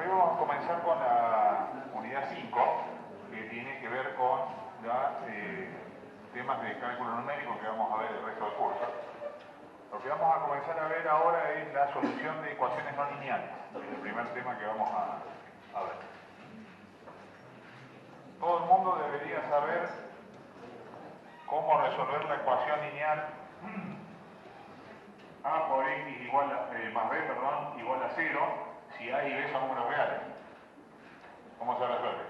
hoy vamos a comenzar con la unidad 5, que tiene que ver con temas de cálculo numérico que vamos a ver el resto del curso. Lo que vamos a comenzar a ver ahora es la solución de ecuaciones no lineales, el primer tema que vamos a ver. Todo el mundo debería saber cómo resolver la ecuación lineal a por x igual más b, igual a 0, si a y b son números reales. ¿Cómo se resuelve?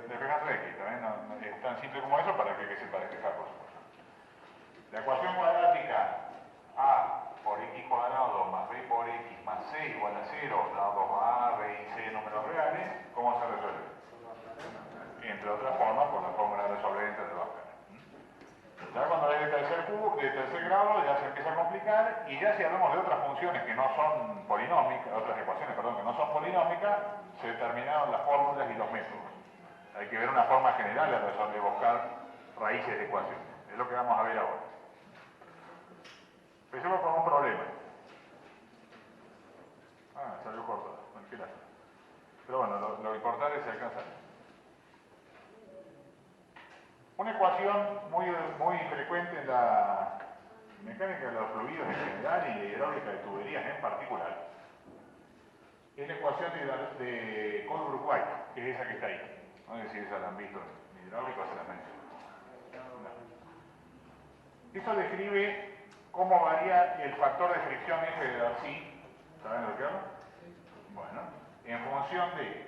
Despejando x, también no, es tan simple como eso para que sepa despejar, por supuesto. La ecuación cuadrática a por x cuadrado más b por x más c igual a 0, dados a, b y c números reales, ¿cómo se resuelve? Entre otras formas, por la fórmula resolvente de Bhaskara. Ya cuando es de tercer grado ya se empieza a complicar, y ya si hablamos de otras funciones que no son polinómicas, otras ecuaciones, perdón, que no son polinómicas, se determinaron las fórmulas y los métodos. Hay que ver una forma general de buscar raíces de ecuaciones. Es lo que vamos a ver ahora. Empecemos con un problema. Salió corto. Pero bueno, lo importante es alcanzar. Una ecuación muy frecuente en la mecánica de los fluidos en general y la hidráulica de tuberías en particular es la ecuación de Colebrook-White, que es esa que está ahí. No sé si esa la han visto en hidráulica o se la menciono. Esto describe cómo varía el factor de fricción F de Darcy. ¿Saben lo que hablo? Bueno, en función de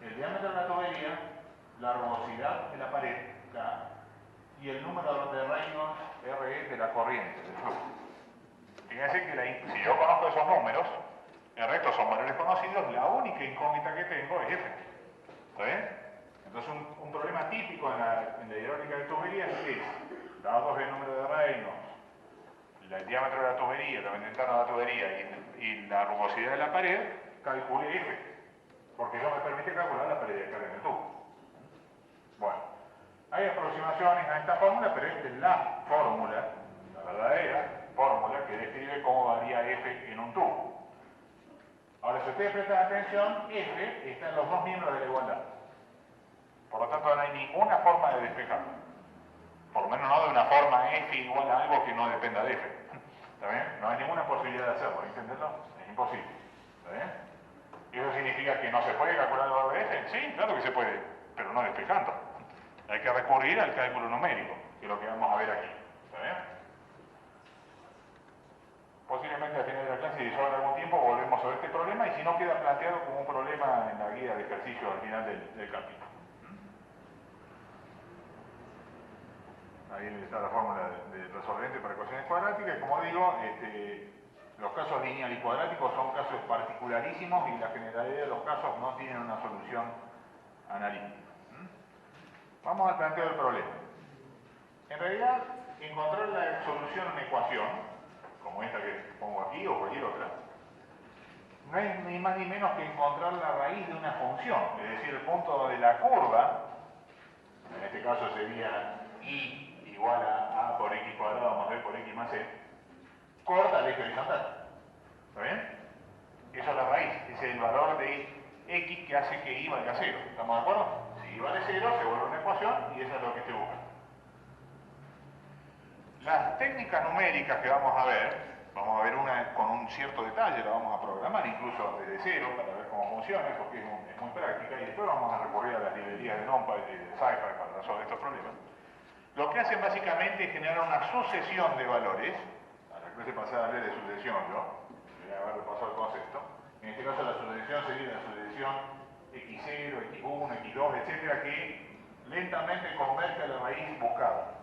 el diámetro de la tubería, la rugosidad de la pared, K, y el número de Reynolds, RE, de la corriente, del flujo. Fíjense que si yo conozco esos números, el resto son valores conocidos, la única incógnita que tengo es F. ¿Está bien? Entonces un problema típico en la hidráulica de tuberías es, dados el número de Reynolds, el diámetro de la tubería, la interna de la tubería y la rugosidad de la pared, calcule F, porque eso me permite calcular la pared de carga en el tubo. Bueno, hay aproximaciones a esta fórmula, pero esta es la fórmula, la verdadera fórmula que describe cómo varía F en un tubo. Ahora, si ustedes prestan atención, F está en los dos miembros de la igualdad. Por lo tanto, no hay ninguna forma de despejarlo. Por lo menos no de una forma F igual a algo que no dependa de F. ¿Está bien? No hay ninguna posibilidad de hacerlo, ¿entenderlo? Es imposible. ¿Está bien? ¿Eso significa que no se puede calcular el valor de F? Sí, claro que se puede, pero no despejando. Hay que recurrir al cálculo numérico, que es lo que vamos a ver aquí. ¿Está bien? Posiblemente al final de la clase, si sobra algún tiempo, volvemos a ver este problema, y si no, queda planteado como un problema en la guía de ejercicio al final del capítulo. Ahí está la fórmula de resolvente para ecuaciones cuadráticas, y como digo, los casos lineal y cuadráticos son casos particularísimos, y la generalidad de los casos no tienen una solución analítica. Vamos al planteo del problema. En realidad, encontrar la solución a una ecuación, como esta que pongo aquí o cualquier otra, no es ni más ni menos que encontrar la raíz de una función, es decir, el punto de la curva, en este caso sería y igual a por x cuadrado más b por x más c, corta el eje horizontal. ¿Está bien? Esa es la raíz, es el valor de x que hace que y valga 0. ¿Estamos de acuerdo? Si y vale 0, se vuelve una ecuación y eso es lo que se busca. Las técnicas numéricas que vamos a ver una con un cierto detalle, la vamos a programar incluso desde cero para ver cómo funciona, porque es muy práctica, y después vamos a recurrir a las librerías de NumPy y de SciPy para resolver estos problemas. Lo que hacen básicamente es generar una sucesión de valores. A la clase pasada hablé de sucesión, debería haber repasado el concepto. En este caso la sucesión sería la sucesión x0, x1, x2, etcétera, que lentamente converge a la raíz buscada,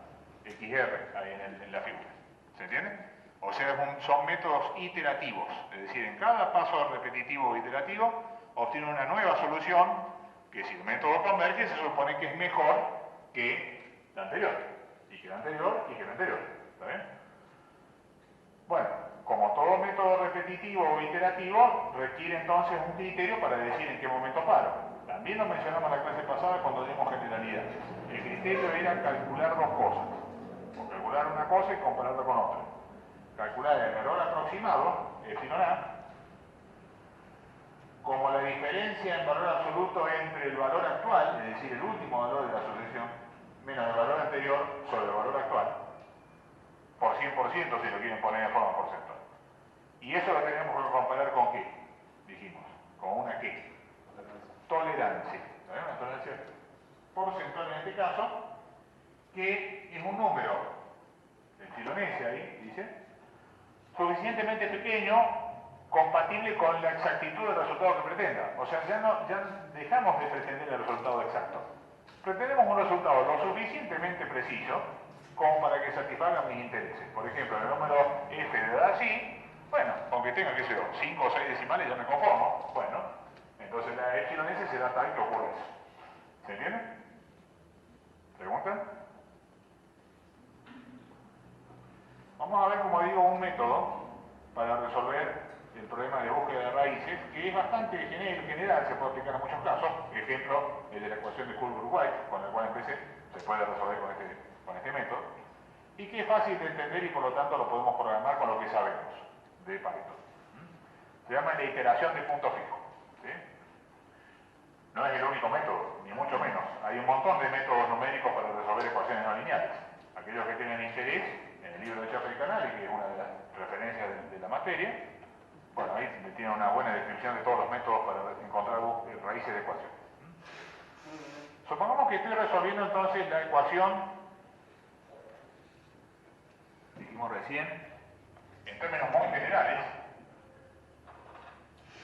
xr, ahí en la figura. ¿Se entiende? O sea, son métodos iterativos, es decir, en cada paso repetitivo o iterativo obtiene una nueva solución que, si el método converge, se supone que es mejor que la anterior, y que la anterior, y que la anterior. ¿Está bien? Bueno, como todo método repetitivo o iterativo, requiere entonces un criterio para decir en qué momento paro. También lo mencionamos en la clase pasada cuando dimos generalidades. El criterio era calcular dos cosas, o calcular una cosa y compararla con otra. Calcular el error aproximado, epsilon A, como la diferencia en valor absoluto entre el valor actual, es decir, el último valor de la sucesión, menos el valor anterior sobre el valor actual, por 100% si lo quieren poner de forma porcentual. Y eso lo tenemos que comparar con ¿qué? Dijimos, con una ¿qué? Tolerancia. Una tolerancia porcentual en este caso, que es un número, el chilonesia ahí, dice, suficientemente pequeño, compatible con la exactitud del resultado que pretenda. O sea, ya dejamos de pretender el resultado exacto. Pretendemos un resultado lo suficientemente preciso como para que satisfaga mis intereses. Por ejemplo, el número f de edad así, bueno, aunque tenga, qué sé yo, 5 o 6 decimales ya me conformo. Bueno, entonces la epsilon s será tal que ocurra eso. ¿Se entiende? ¿Preguntan? Vamos a ver, como digo, un método para resolver el problema de búsqueda de raíces, que es bastante general, se puede aplicar en muchos casos. Ejemplo, el de la ecuación de Coulomb-White, con el cual empecé, se puede resolver con este método, y que es fácil de entender y por lo tanto lo podemos programar con lo que sabemos de Python. Se llama la iteración de punto fijo. ¿Sí? No es el único método, ni mucho menos. Hay un montón de métodos numéricos para resolver ecuaciones no lineales. Aquellos que tienen interés en el libro de Chaffee y Canali, que es una de las referencias de la materia, bueno, ahí tiene una buena descripción de todos los métodos para encontrar raíces de ecuación. Supongamos que estoy resolviendo entonces la ecuación, dijimos recién, en términos muy generales,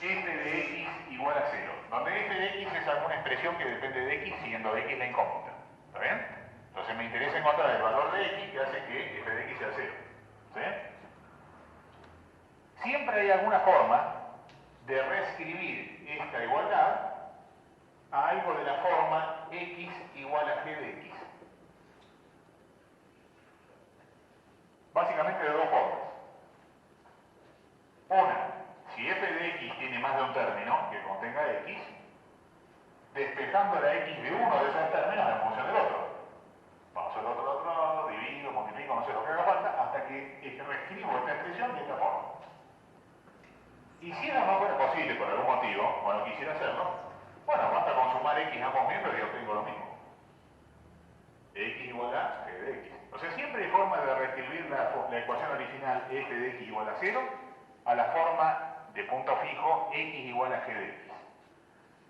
f de x igual a 0, donde f de x es alguna expresión que depende de x, siendo x la incógnita. ¿Está bien? Entonces me interesa encontrar el valor de x que hace que f de x sea 0. ¿Sí? Siempre hay alguna forma de reescribir esta igualdad a algo de la forma x igual a g de x. Básicamente de dos formas. Una, si f de x tiene más de un término que contenga x, despejando la x de uno de esos términos en función del otro. Paso el otro lado, divido, multiplico, no sé lo que haga falta, hasta que reescribo esta expresión de esta forma. Y si eso no fuera posible por algún motivo, o no quisiera hacerlo, bueno, basta con sumar x a ambos miembros y yo obtengo lo mismo. X igual a g de x. O sea, siempre hay forma de reescribir la ecuación original f de x igual a 0 a la forma de punto fijo x igual a g de x.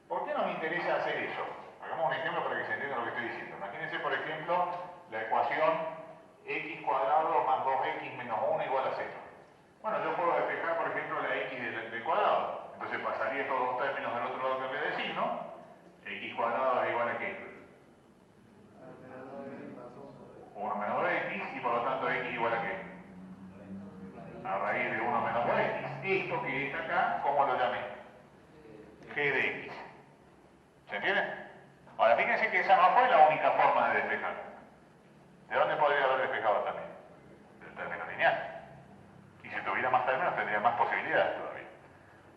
¿Por qué nos interesa hacer eso? Hagamos un ejemplo para que se entienda lo que estoy diciendo. Imagínense, por ejemplo, la ecuación x cuadrado más 2x menos 1 igual a 0. Bueno, yo puedo despejar, por ejemplo, la x del cuadrado. Entonces pasaría todos los términos del otro lado que le de signo. X cuadrado es igual a ¿qué? 1 menos 2x, y por lo tanto x igual a ¿qué? A raíz de 1 menos 2x. Esto que está acá, ¿cómo lo llamé? G de x. ¿Se entiende? Ahora, fíjense que esa no fue la única forma de despejar. ¿De dónde podría haber despejado también? Del término lineal. Y si tuviera más términos, tendría más posibilidades todavía.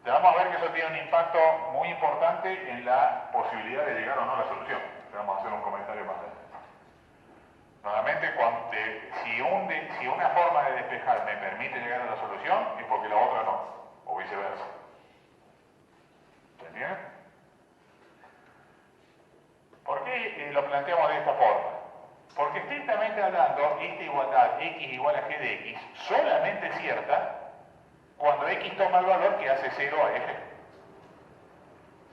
Ya vamos a ver que eso tiene un impacto muy importante en la posibilidad de llegar o no a la solución. Vamos a hacer un comentario más adelante. Nuevamente, si una forma de despejar me permite llegar a la solución, es porque la otra no, o viceversa. ¿Se entiende? ¿Por qué lo planteamos de esta forma? Porque estrictamente hablando, esta igualdad x igual a g de x solamente es cierta cuando x toma el valor que hace 0 a f.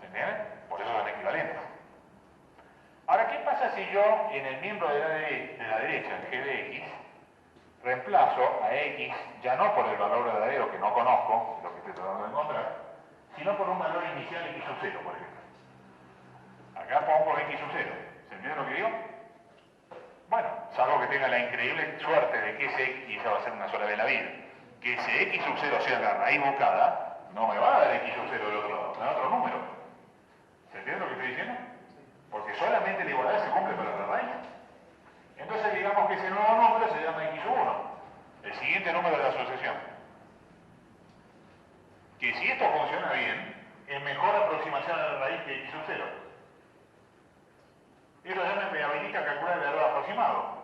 ¿Se entiende? Por eso son equivalentes. Ahora, ¿qué pasa si yo en el miembro de la derecha, en g de x, reemplazo a x ya no por el valor verdadero que no conozco, lo que estoy tratando de encontrar, sino por un valor inicial x sub 0, por ejemplo? Acá pongo x sub 0. ¿Se entiende lo que digo? Bueno, salvo que tenga la increíble suerte de que ese x, y esa va a ser una sola vez en la vida, que ese x sub 0 sea la raíz buscada, no me va a dar x sub 0 del otro lado, me da otro número. ¿Se entiende lo que estoy diciendo? Porque solamente la igualdad se cumple para la raíz. Entonces digamos que ese nuevo número se llama x sub 1, el siguiente número de la sucesión. Que si esto funciona bien, es mejor aproximación a la raíz que x sub 0. Esto ya me habilita a calcular el error aproximado.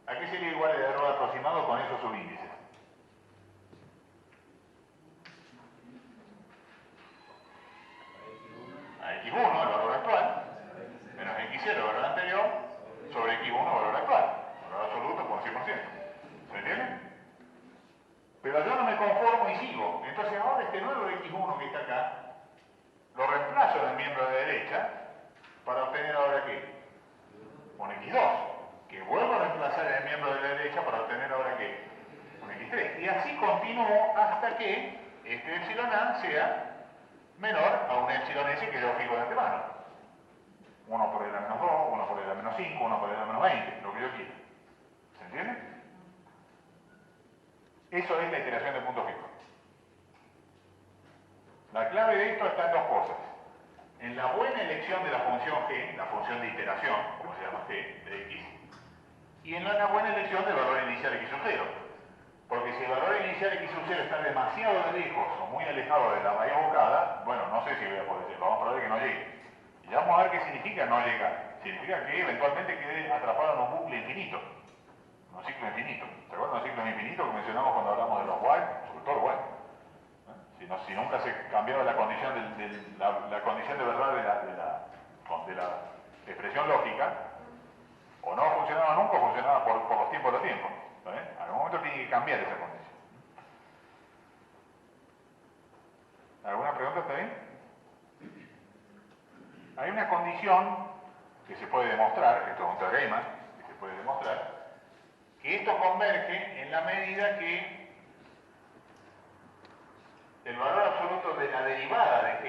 ¿A qué sería igual el error aproximado con esos subíndices? y sigo. Entonces ahora este nuevo x1 que está acá, lo reemplazo en el miembro de la derecha para obtener ahora ¿qué? Un x2, que vuelvo a reemplazar en el miembro de la derecha para obtener ahora ¿qué? Un x3. Y así continúo hasta que este epsilon a sea menor a un epsilon s que yo fijo de antemano. 1 por el a menos 2, 1 por el a menos 5, 1 por el a menos 20, lo que yo quiera. ¿Se entiende? Eso es la iteración de punto fijo. La clave de esto está en dos cosas. En la buena elección de la función g, la función de iteración, como se llama g, de x, y en la buena elección del valor inicial x sub 0. Porque si el valor inicial x sub 0 está demasiado de lejos o muy alejado de la raíz evocada, bueno, no sé si voy a poder llegar, vamos a probar que no llegue. Y ya vamos a ver qué significa no llegar. Significa que eventualmente quede atrapado en un bucle infinito, un ciclo infinito. ¿Se acuerdan del ciclo infinito que mencionamos cuando hablamos de los while? Sobre todo while. Si nunca se cambiaba la condición la condición de verdad de la expresión lógica, o no funcionaba nunca o funcionaba por los tiempos de los tiempos. En algún momento tiene que cambiar esa condición. ¿Alguna pregunta? ¿Está bien? Hay una condición que se puede demostrar, esto es un teorema que se puede demostrar, que esto converge en la medida que el valor absoluto de la derivada de g,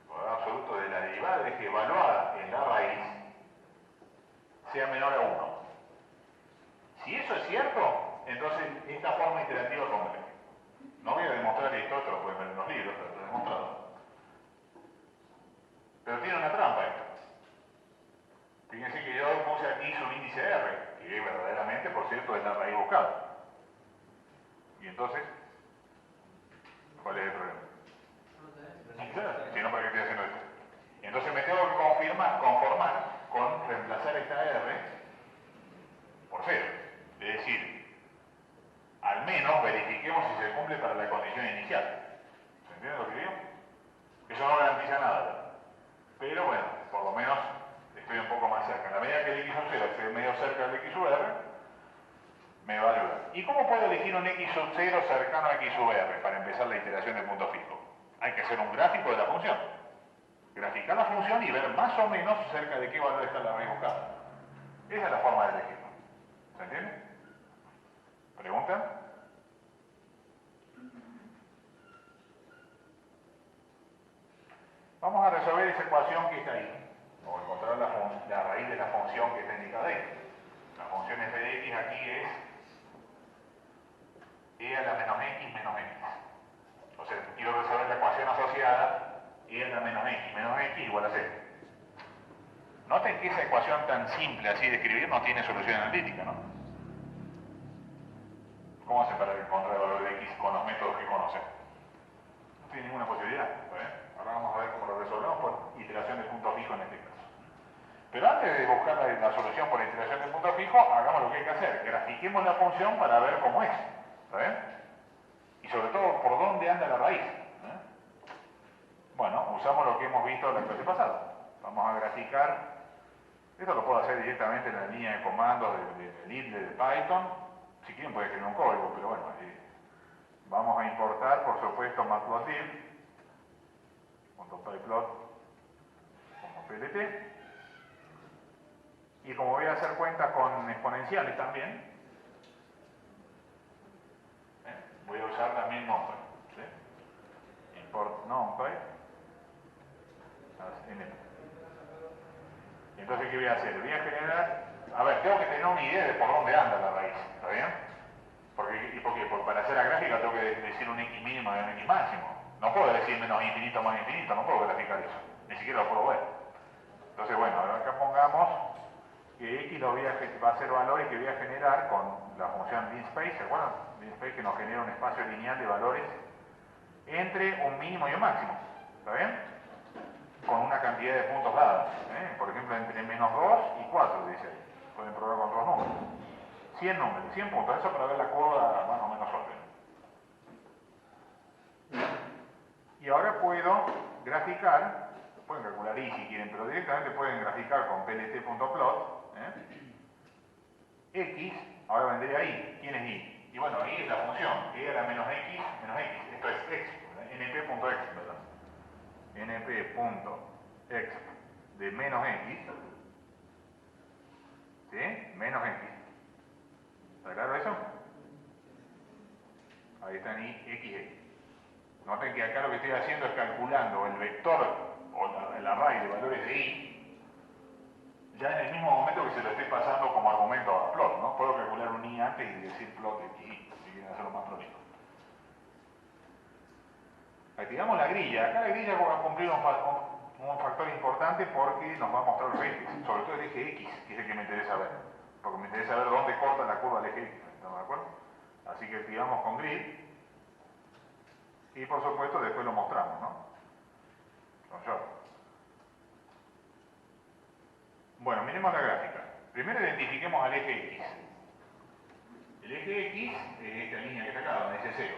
el valor absoluto de la derivada de g evaluada en la raíz, sea menor a 1. Si eso es cierto, entonces esta forma iterativa converge. No voy a demostrar esto lo pueden ver en los libros, pero lo he demostrado. Pero tiene una trampa esto. Fíjense que yo puse aquí su índice R, que verdaderamente, por cierto, es la raíz buscada. Y entonces, ¿cuál es el problema? Si no, ¿para qué estoy haciendo esto? Entonces me tengo que conformar con reemplazar esta R por 0. Es decir, al menos verifiquemos si se cumple para la condición inicial. ¿Se entiende lo que digo? Eso no garantiza nada. Pero bueno, por lo menos estoy un poco más cerca. En la medida que el x sub 0 esté medio cerca del x sub r, me va a ayudar. ¿Y cómo puedo elegir un x sub 0 cercano a x sub r para empezar la iteración de punto fijo? Hay que hacer un gráfico de la función. Graficar la función y ver más o menos cerca de qué valor está la raíz buscada. Esa es la forma de elegirlo. ¿Se entiende? ¿Pregunta? Vamos a resolver esa ecuación que está ahí. O encontrar la raíz de la función que está indicada ahí. La función f de x aquí es e a la menos x menos x. O sea, quiero resolver la ecuación asociada e a la menos x igual a 0. Noten que esa ecuación tan simple así de escribir no tiene solución analítica, ¿no? ¿Cómo hacen para encontrar el valor de x con los métodos que conocen? No tiene ninguna posibilidad. Ahora vamos a ver cómo lo resolvemos por iteración de punto fijo en este caso. Pero antes de buscar la solución por iteración de punto fijo, hagamos lo que hay que hacer. Grafiquemos la función para ver cómo es. ¿Está bien? Y sobre todo, por dónde anda la raíz. Bueno, usamos lo que hemos visto en la clase pasada. Vamos a graficar. Esto lo puedo hacer directamente en la línea de comandos del IDLE de Python. Si quieren pueden escribir un código, pero bueno, vamos a importar, por supuesto, matplotlib.pyplot como plt. Y como voy a hacer cuentas con exponenciales también, voy a usar también NumPy. ¿Sí? Import NumPy as np. Entonces, ¿qué voy a hacer? Voy a generar... A ver, tengo que tener una idea de por dónde anda la raíz, ¿está bien? ¿Por qué? Porque para hacer la gráfica tengo que decir un x mínimo y un x máximo. No puedo decir menos infinito más infinito, no puedo graficar eso. Ni siquiera lo puedo ver. Entonces, bueno, ahora acá pongamos que x va a ser valores que voy a generar con la función linspace, ¿se acuerdan? Linspace que nos genera un espacio lineal de valores entre un mínimo y un máximo, ¿está bien? Con una cantidad de puntos dados, por ejemplo entre menos 2 y 4, dice ahí. Pueden probar con otros números. 100 números, 100 puntos, eso para ver la curva más o menos orden. Y ahora puedo graficar, pueden calcular y si quieren, pero directamente pueden graficar con plt.plot. X, ahora vendría ahí. ¿Quién es y? Y bueno, ahí es la función, e a la menos x, esto es x, np.x, ¿verdad? np.x de menos x, ¿sí? Menos x. ¿Está claro eso? Ahí están x. Noten que acá lo que estoy haciendo es calculando el vector o el array de valores de y, ya en el mismo momento que se lo estoy pasando como argumento a plot, ¿no? Puedo calcular un i antes y decir plot de y, si quieren hacerlo más prolijo. Activamos la grilla. Acá la grilla va a cumplir un factor importante porque nos va a mostrar los ejes, sobre todo el eje x, que es el que me interesa ver, porque me interesa ver dónde corta la curva del eje x, ¿estamos de acuerdo? Así que activamos con grid y por supuesto después lo mostramos, ¿no? Con short. Bueno, miremos la gráfica. Primero identifiquemos al eje x. El eje x es esta línea que está acá, donde dice 0.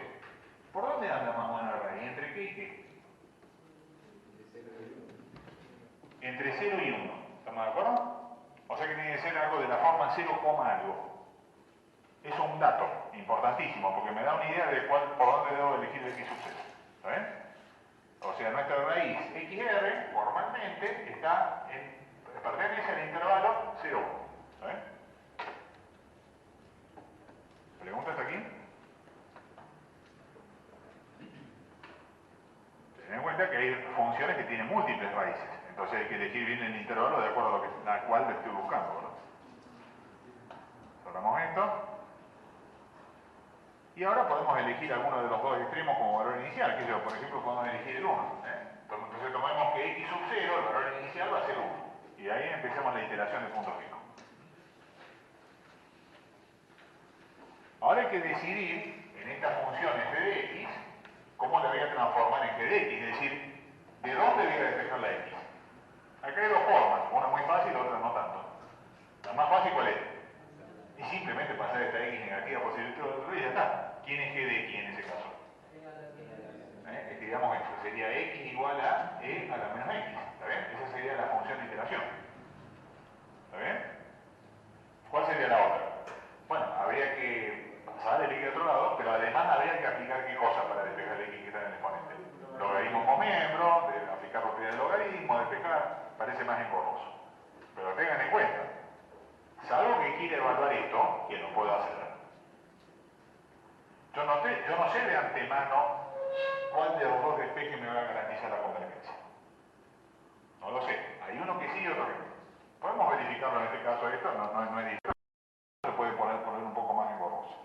¿Por dónde anda más o menos el array? ¿Entre qué y qué? Entre 0 y 1. ¿Estamos de acuerdo? O sea que tiene que ser algo de la forma 0, algo. Eso es un dato importantísimo, porque me da una idea de por dónde debo elegir el x sub 0. ¿Está bien? O sea, nuestra raíz xr formalmente pertenece al intervalo 0, 1. ¿Está bien? ¿Pregunta hasta aquí? Ten en cuenta que hay funciones que tienen múltiples raíces, entonces hay que elegir bien el intervalo de acuerdo a la cual le estoy buscando, ¿verdad? Cerramos esto. Y ahora podemos elegir alguno de los dos extremos como valor inicial, que yo, por ejemplo, podemos elegir el 1. Entonces tomemos que x sub 0, el valor inicial va a ser 1. Y de ahí empecemos la iteración de punto fijo. Ahora hay que decidir en esta función f de x cómo la voy a transformar en g de x, es decir, ¿de dónde voy a despejar la x? Acá hay dos formas, una muy fácil y la otra no tanto. La más fácil, ¿cuál es? Y simplemente pasar esta x negativa por el otro y ya está. ¿Quién es g de x en ese caso? Escribamos esto, sería x igual a e a la menos x, ¿está bien? Esa sería la función de iteración. ¿Está bien? ¿Cuál sería la otra? Bueno, habría que pasar el x de otro lado, pero además habría que aplicar qué cosa para despejar el x que está en el exponente. Logaritmo como miembro, aplicar propiedad del logaritmo, despejar, parece más engorroso. Pero tengan en cuenta, salvo que quiera evaluar esto, que lo puedo hacer. Yo no sé de antemano cuál de los dos despejes me va a garantizar la convergencia. No lo sé. Hay uno que sí y otro que no. Podemos verificarlo en este caso, esto no es difícil. Se puede poner un poco más engorroso.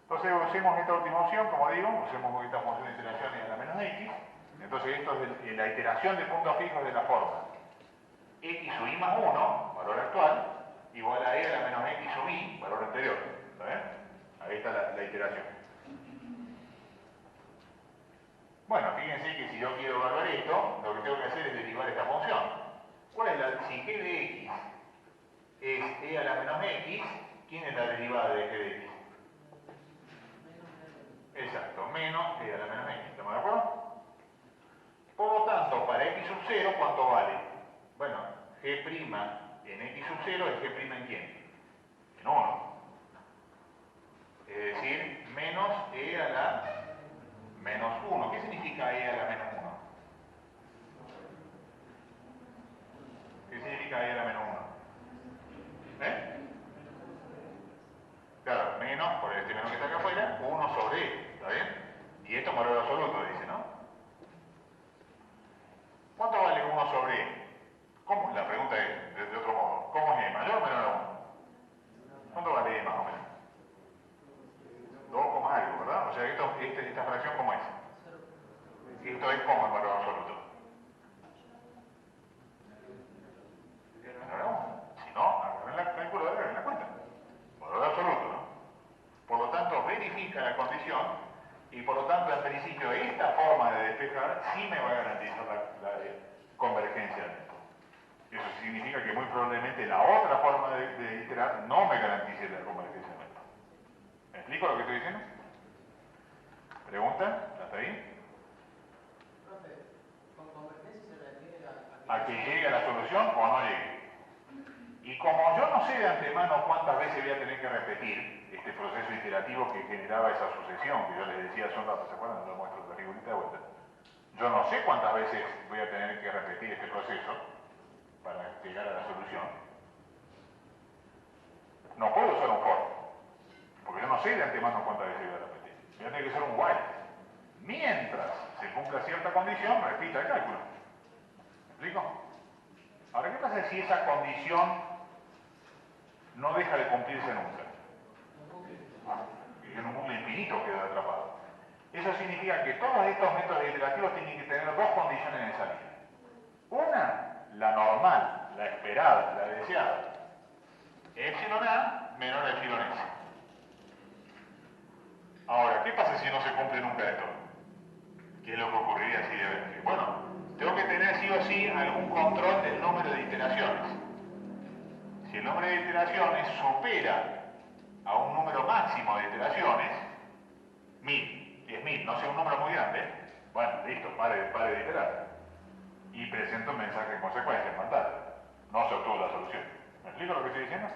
Entonces usemos esta última opción, como digo, usemos esta función de iteración y a la menos x. Entonces esto es la iteración de puntos fijos de la forma x sub i más 1, valor actual, igual a e a la menos x sub i, valor anterior. ¿Está bien? Ahí está la iteración. Bueno, fíjense que si yo quiero evaluar esto, lo que tengo que hacer es derivar esta función. ¿Cuál es la? Si g de x es e a la menos x, ¿quién es la derivada de g de x? Exacto, menos e a la menos x. ¿Estamos de acuerdo? Por lo tanto, para x sub 0, ¿cuánto vale? Bueno, g' en x sub 0 es g' en quién? En 1. Es decir, menos e a la menos 1. ¿Qué significa e a la menos 1? ¿Qué significa e a la menos 1? Claro, menos, por este menos que está acá afuera, 1 sobre e, ¿está bien? Y esto es valor absoluto, dice, ¿no? ¿Cuánto vale 1 sobre e? ¿Cómo? La pregunta es, de otro modo, ¿cómo es e? ¿Mayor o menor a 1? ¿Cuánto vale e más o menos? 2, algo, ¿verdad? O sea, esta fracción, ¿cómo es? Esto es como el valor absoluto. Si no, agarren la calculadora y hagan la cuenta. Valor absoluto, ¿no? Por lo tanto, verifica la condición y por lo tanto, en principio, esta forma de despejar sí me va a garantizar la convergencia del método. Eso significa que muy probablemente la otra forma de iterar no me garantice la convergencia del método. ¿Me explico lo que estoy diciendo? ¿Pregunta? ¿Hasta ahí? A que llegue a la solución o no llegue. Y como yo no sé de antemano cuántas veces voy a tener que repetir este proceso iterativo que generaba esa sucesión, que yo les decía hace un rato, ¿se acuerdan? Lo muestro la figurita de vuelta. Yo no sé cuántas veces voy a tener que repetir este proceso para llegar a la solución. No puedo usar un for, porque yo no sé de antemano cuántas veces voy a repetir. Voy a tener que usar un while. Mientras se cumpla cierta condición, repita el cálculo. ¿Me explico? Ahora, ¿qué pasa si esa condición no deja de cumplirse nunca? Y en un bucle infinito queda atrapado. Eso significa que todos estos métodos iterativos tienen que tener dos condiciones de salida. Una, la normal, la esperada, la deseada. Epsilon A menor a epsilon S. Ahora, ¿qué pasa si no se cumple nunca esto? ¿Qué es lo que ocurriría si debe? Bueno, tengo que tener sí o sí algún control del número de iteraciones. Si el número de iteraciones supera a un número máximo de iteraciones, 1000, 10.000, no sea un número muy grande, bueno, listo, pare de iterar. Y presento un mensaje en consecuencia en pantalla. No se obtuvo la solución. ¿Me explico lo que estoy diciendo?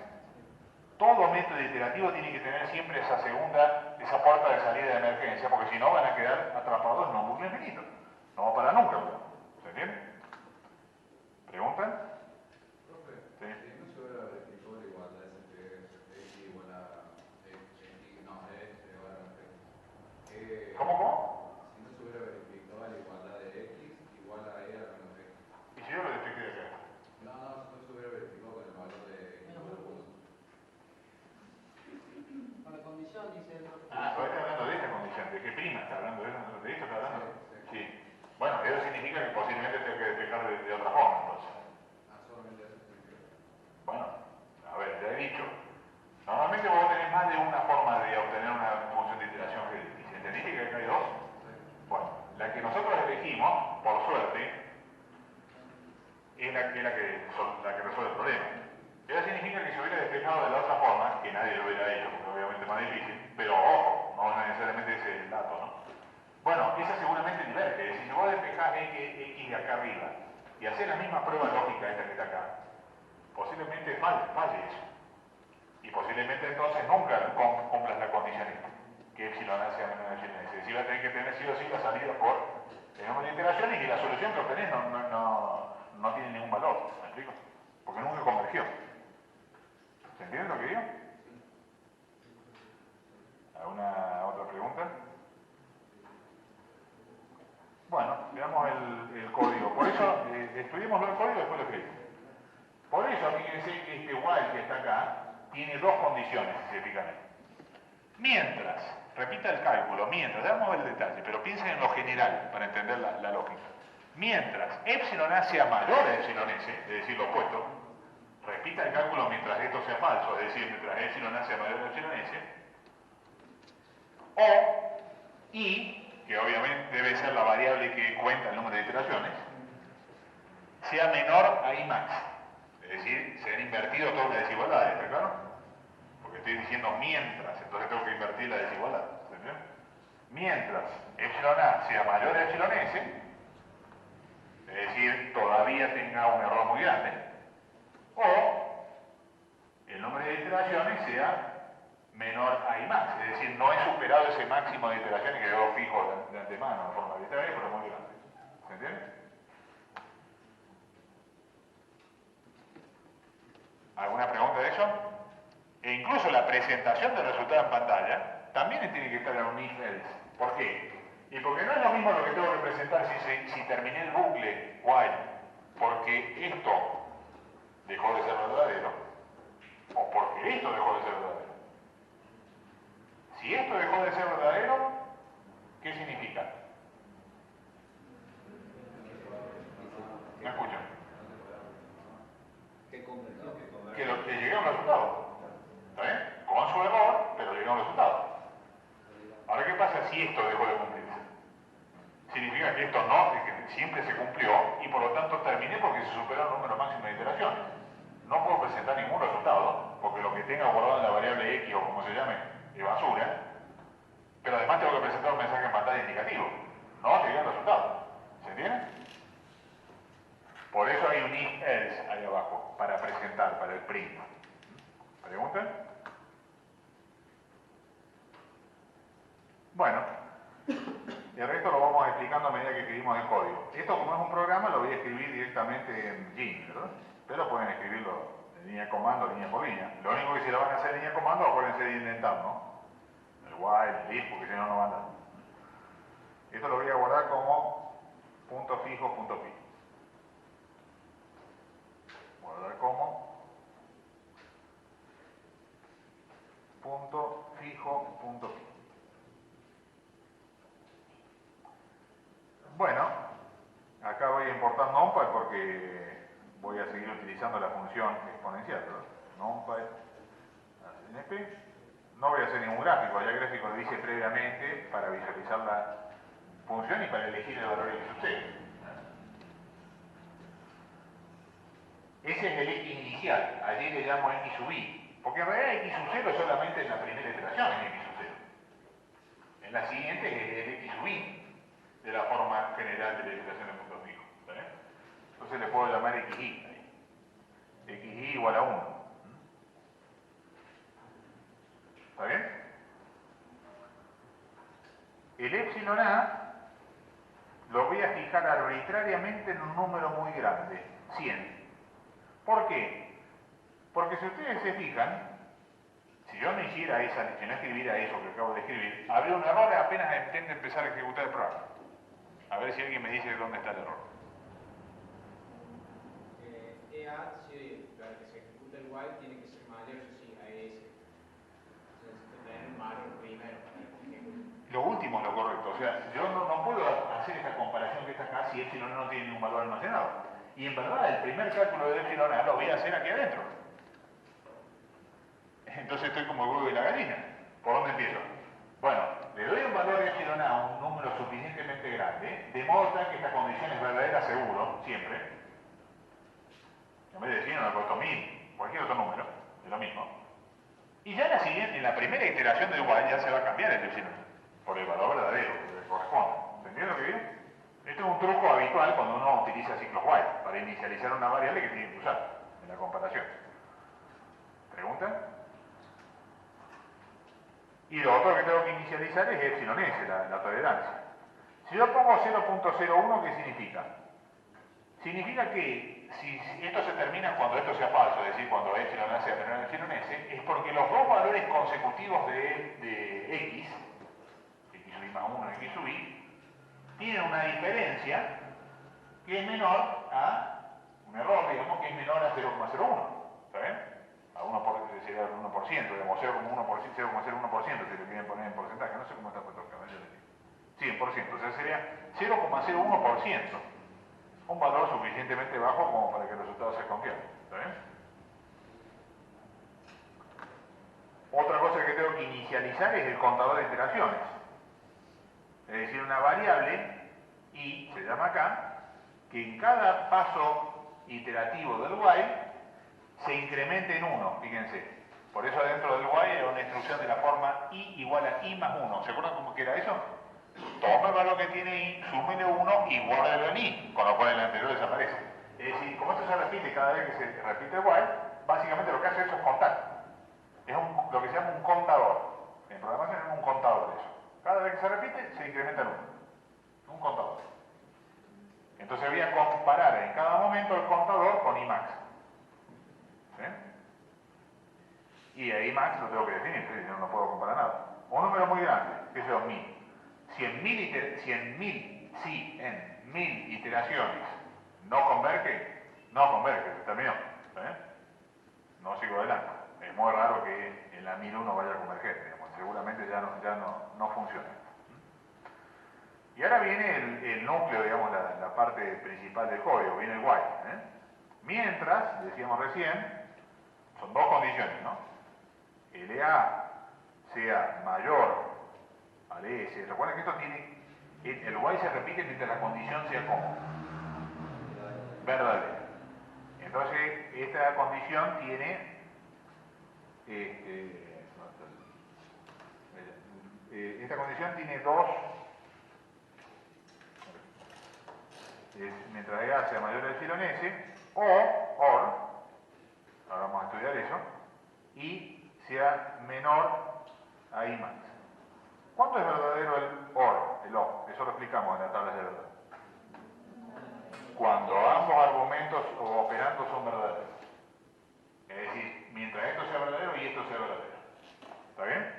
Todo método iterativo tiene que tener siempre esa puerta de salida de emergencia, porque si no van a quedar atrapados en un bucle infinito. No va para nunca, ¿se entiende? ¿Preguntan? Profe, Sí. si no se hubiera verificado la igualdad entre x igual a x, no, x igual a x. ¿Cómo? Si no se hubiera verificado la igualdad de x igual a y a la menos x. ¿Y si yo lo detecté de acá? No, si no se hubiera verificado con el valor de x igual a 1. Con la condición dice el otro. Ah, todavía está hablando de esta condición. ¿De qué prima está hablando? ¿De esto está hablando? Sí. Sí. Bueno, eso significa que posiblemente tenga que despejar de otra forma, entonces. Solamente eso significa. Bueno, a ver, ya he dicho. Normalmente vos tenés más de una forma de obtener una función de iteración que dice. ¿Entendiste que acá hay dos? Bueno, la que nosotros elegimos, por suerte, es la que resuelve el problema. Eso significa que si hubiera despejado de la otra forma, que nadie lo hubiera hecho, porque obviamente es más difícil, pero ojo, no necesariamente ese es el dato, ¿no? Bueno, esa seguramente diverge. Es decir, si vos despejás X de acá arriba y haces la misma prueba lógica esta que está acá, posiblemente falle eso. Y posiblemente entonces nunca cumplas la condición esta, que epsilon A sea menor a epsilon S. Es decir, va a tener que tener sí o sí la salida por el número de iteraciones y la solución que obtenés no tiene ningún valor. ¿Me explico? Porque nunca convergió. ¿Se entiende lo que digo? ¿Alguna otra pregunta? Bueno, veamos el código. Por eso, estudiemos el código y después lo escribimos. Por eso, fíjense que este while que está acá tiene dos condiciones, si se fijan ahí. Mientras, repita el cálculo, mientras, ya vamos a ver el detalle, pero piensen en lo general para entender la lógica. Mientras epsilon A sea mayor a epsilon S, es decir, lo opuesto, repita el cálculo mientras esto sea falso, es decir, mientras epsilon A sea mayor a epsilon S, o I, que obviamente debe ser la variable que cuenta el número de iteraciones, sea menor a I max. Es decir, se han invertido todas las desigualdades, ¿está claro? Porque estoy diciendo mientras, entonces tengo que invertir la desigualdad. ¿Se entiende? Mientras epsilon A sea mayor a epsilon S, es decir, todavía tenga un error muy grande, o el número de iteraciones sea menor a I max, es decir, no he superado ese máximo de iteraciones que yo fijo de antemano en forma arbitraria, pero muy grande. ¿Se entiende? ¿Alguna pregunta de eso? E incluso la presentación del resultado en pantalla también tiene que estar en un if-else. ¿Por qué? Y porque no es lo mismo lo que tengo que presentar si terminé el bucle while, porque esto dejó de ser verdadero, o porque esto dejó de ser verdadero. Si esto dejó de ser verdadero, ¿qué significa? ¿Me escuchan? Que llegué a un resultado. ¿Está bien? Con su error, pero llegué a un resultado. Ahora, ¿qué pasa si esto dejó de cumplirse? Significa que esto no, que siempre se cumplió y por lo tanto terminé porque se superó el número máximo de iteraciones. No puedo presentar ningún resultado porque lo que tenga guardado en la variable X o como se llame es basura, pero además tengo que presentar un mensaje en pantalla indicativo. No llegué al resultado. ¿Se entiende? Por eso hay un if-else ahí abajo, para presentar, para el print. ¿Preguntan? Bueno, el resto lo vamos explicando a medida que escribimos el código. Esto, como es un programa, lo voy a escribir directamente en Gin, ¿verdad? Pero pueden escribirlo en línea de comando, línea por línea. Lo único que si lo van a hacer en línea de comando, acuérdense de indentar, ¿no? El while, el if, porque si no, no van a dar. Esto lo voy a guardar como punto fijo, punto pi. Guardar como punto fijo, punto pi. Bueno, acá voy a importar numpy porque voy a seguir utilizando la función exponencial, ¿verdad? Numpy, ACNP. No voy a hacer ningún gráfico, ya el gráfico lo hice previamente para visualizar la función y para elegir el valor que sucede. Ese es el x inicial, allí le llamo x sub i, porque en realidad x sub 0 solamente en la primera iteración es x sub 0. En la siguiente es el x sub i de la forma general de la iteración de puntos fijos. Entonces le puedo llamar xi. Xi igual a 1. ¿Está bien? El epsilon a lo voy a fijar arbitrariamente en un número muy grande, 100. ¿Por qué? Porque si ustedes se fijan, si yo no hiciera si no escribiera eso que acabo de escribir, habría un error apenas intente empezar a ejecutar el programa. A ver si alguien me dice dónde está el error. EA, sí, para que se ejecute el while, tiene que ser mayor, sí, a ES. Entonces, tener un valor primero para que ejecute. Lo último es lo correcto. O sea, yo no puedo hacer esta comparación que está acá si epsilon no tiene ningún valor almacenado. Y en verdad, el primer cálculo de epsilon a lo voy a hacer aquí adentro. Entonces estoy como el huevo y la gallina. ¿Por dónde empiezo? Bueno, le doy un valor epsilon a un número suficientemente grande, de modo tal que esta condición es verdadera seguro, siempre. En vez de decir, no le he puesto 1000, cualquier otro número, es lo mismo. Y ya en la primera iteración del while ya se va a cambiar el epsilon, por el valor verdadero que le corresponde. ¿Se entiende lo que digo? Esto es un truco habitual cuando uno utiliza ciclos while, para inicializar una variable que tiene que usar en la comparación. ¿Pregunta? Y lo otro que tengo que inicializar es epsilon s, la tolerancia. Si yo pongo 0.01, ¿qué significa? Significa que si esto se termina cuando esto sea falso, es decir, cuando epsilon a sea menor a epsilon s, es porque los dos valores consecutivos de x sub i más 1 y x sub i, tienen una diferencia que es menor a un error, digamos, que es menor a 0,01. ¿Está bien? A 1 sería el 1%, digamos, 0,01%, 0,01% si lo quieren poner en porcentaje, no sé cómo está puesto acá, yo le digo. Sí, en por ciento, o sea, sería 0,01%, un valor suficientemente bajo como para que el resultado sea confiable. ¿Está bien? Otra cosa que tengo que inicializar es el contador de iteraciones. Es decir, una variable, y se llama acá, que en cada paso iterativo del while se incremente en 1, fíjense. Por eso adentro del while era una instrucción de la forma i igual a i más 1. ¿Se acuerdan cómo que era eso? Toma el valor que tiene i, súmele 1 y guárdelo en i, con lo cual el anterior desaparece. Es decir, como esto se repite cada vez que se repite el while, básicamente lo que hace eso es contar. Es lo que se llama un contador. En programación es un contador de eso. Cada vez que se repite, se incrementa el 1. Un contador. Entonces voy a comparar en cada momento el contador con imax. ¿Sí? Y ahí max lo tengo que definir, ¿sí? No puedo comparar nada. Un número muy grande, que es 1000. Si en 1000 iteraciones no converge, se terminó. ¿Sí? No sigo adelante. Es muy raro que en la 1001 vaya a converger, digamos. Seguramente ya no funciona. Y ahora viene el núcleo, digamos, la parte principal del código, viene el while. Mientras, decíamos recién, son dos condiciones, ¿no? LA sea mayor al S. Recuerden que esto tiene, el while se repite mientras la condición sea como verdadera. Entonces, esta condición tiene esta condición tiene dos, mientras A sea mayor a epsilon S, ahora vamos a estudiar eso, y sea menor a I max. ¿Cuándo es verdadero el OR, el O? Eso lo explicamos en la tabla de verdad. Cuando ambos argumentos o operandos son verdaderos. Es decir, mientras esto sea verdadero y esto sea verdadero. ¿Está bien?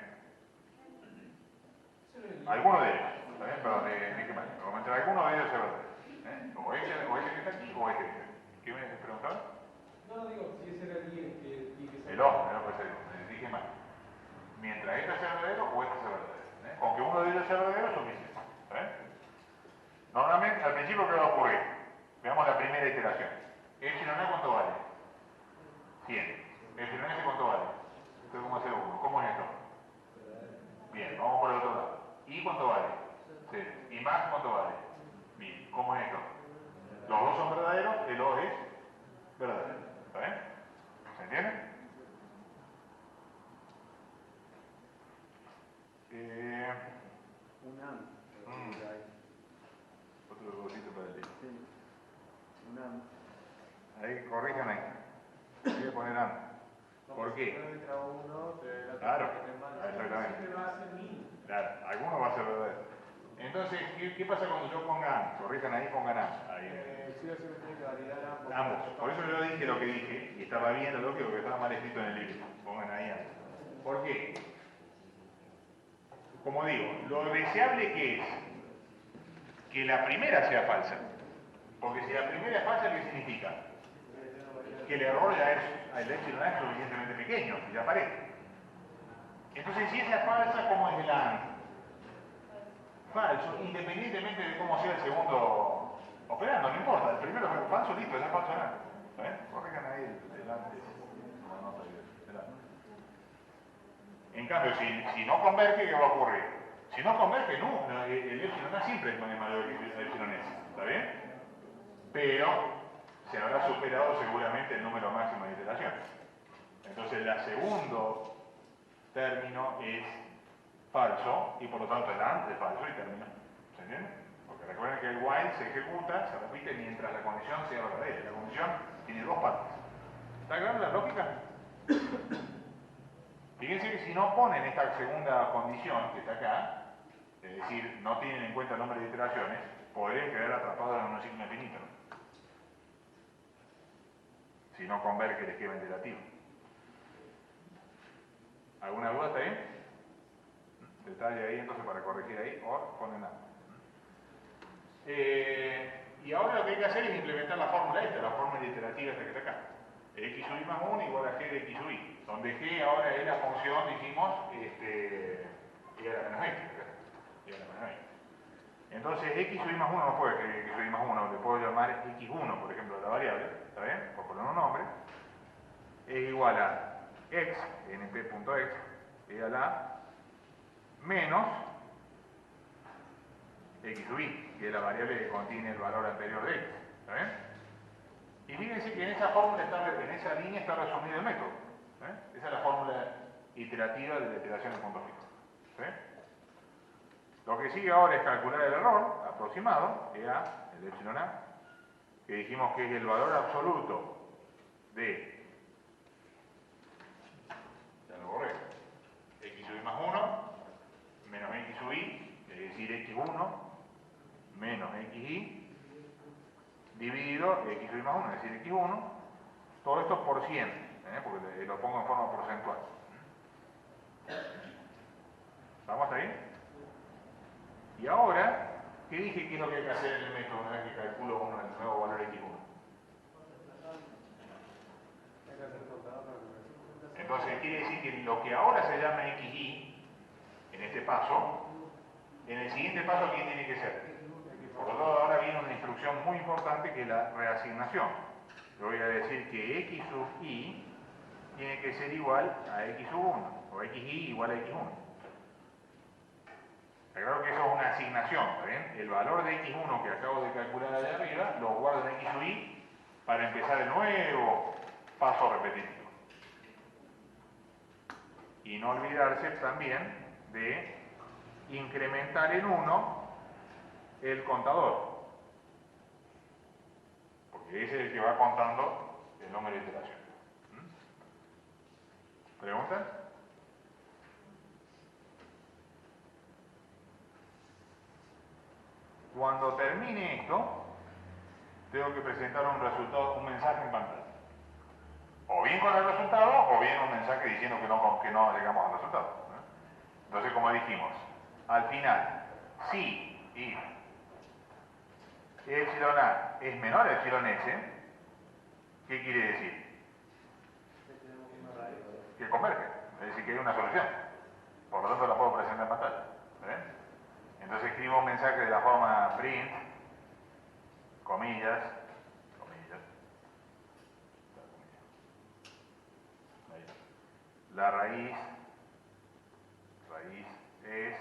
Alguno de ellos. ¿Está bien? Perdón, dije mal. Mientras alguno de ellos sea verdadero. O este que está aquí o este que está aquí. ¿Qué me preguntaban? No, digo, si ese era el I el que dije. El O, pues dije mal. Mientras este sea verdadero o este sea verdadero. Con que uno de ellos sea verdadero es suficiente. ¿Está bien? Normalmente, al principio, ¿qué va a ocurrir? Veamos la primera iteración. Epsilon A, ¿cuánto vale? 100. Epsilon S, ¿cuánto vale? 0,01. ¿Cómo es esto? Bien, vamos por el otro lado. ¿Y cuánto vale? 0. ¿Y más cuánto vale? Bien, ¿cómo es esto? Los dos son verdaderos, el O es verdadero. ¿Está bien? ¿Se entiende? Otro cosito para el día. Ahí, corrijan ahí. Voy a poner AND. ¿Por qué? Claro, exactamente. Claro, alguno va a ser verdadero. Entonces, ¿qué pasa cuando yo ponga AND? Corrijan ahí, pongan AND. Ahí. Ambos. Por eso yo dije lo que dije, y estaba bien lo lógico que estaba mal escrito en el libro. Pongan ahí AND. ¿Por qué? Como digo, lo deseable que es que la primera sea falsa. Porque si la primera es falsa, ¿qué significa? Que el error ya es, el epsilon es suficientemente pequeño, que ya aparece. Entonces, si esa es falsa, ¿cómo es el AND? Falso, independientemente de cómo sea el segundo operando, no importa. El primero es falso, listo, ya es falso nada. ¿Ven? Corrijan ahí el AND. En cambio, si no converge, ¿qué va a ocurrir? Si no converge, no, el epsilon A siempre es mayor que el epsilon S. ¿Está bien? Pero se habrá superado seguramente el número máximo de iteraciones. Entonces, el segundo término es falso y por lo tanto el AND es falso y termina. ¿Se entiende? Porque recuerden que el while se ejecuta, se repite mientras la condición sea verdadera. La condición tiene dos partes. ¿Está clara la lógica? Fíjense que si no ponen esta segunda condición que está acá, es decir, no tienen en cuenta el número de iteraciones, podrían quedar atrapados en un signo infinito. Si no converge el esquema iterativo. ¿Alguna duda? ¿Está bien? Detalle ahí entonces para corregir ahí, o ponen nada. Y ahora lo que hay que hacer es implementar la fórmula esta, la fórmula iterativa esta que está acá. X sub i más 1 igual a g de x sub i, donde g ahora es la función, dijimos, y a la menos x. Y a la menos x. Entonces x sub i más 1 no puede ser x sub i más 1, le puedo llamar x1, por ejemplo, a la variable, ¿está bien? Por poner un nombre. Es igual a x, np.x, igual a menos x sub i, que es la variable que contiene el valor anterior de x. ¿Está bien? Y fíjense que en esa fórmula, en esa línea está resumido el método. Esa es la fórmula iterativa de la iteración de punto fijo. ¿Sí? Lo que sigue ahora es calcular el error aproximado, EA, el epsilon A, que dijimos que es el valor absoluto de, ya lo borré, x sub i más 1 menos x sub i, es decir, x1 menos xi dividido x sub i más 1, es decir, x1, todo esto por 100, porque lo pongo en forma porcentual. ¿Vamos hasta ahí? Y ahora, ¿qué dije que es lo que hay que hacer en el método una vez que calculo el nuevo valor x1? Entonces, quiere decir que lo que ahora se llama xy, en este paso, en el siguiente paso, ¿qué tiene que ser? Por lo tanto, ahora viene una instrucción muy importante que es la reasignación. Le voy a decir que x sub i tiene que ser igual a x sub 1, o xy igual a x1. Está claro que eso es una asignación, ¿está bien? El valor de x1 que acabo de calcular allá arriba lo guardo en x sub i para empezar el nuevo paso repetitivo. Y no olvidarse también de incrementar en 1 el contador, porque ese es el que va contando el número de iteraciones. ¿Preguntas? Cuando termine esto, tengo que presentar un resultado, un mensaje en pantalla. O bien con el resultado, o bien un mensaje diciendo que no llegamos al resultado. Entonces, como dijimos, al final, si y epsilon A es menor a epsilon S, ¿qué quiere decir? Que converge, es decir, que hay una solución. Por lo tanto, la puedo presentar en pantalla. Entonces escribo un mensaje de la forma print, comillas, la raíz es,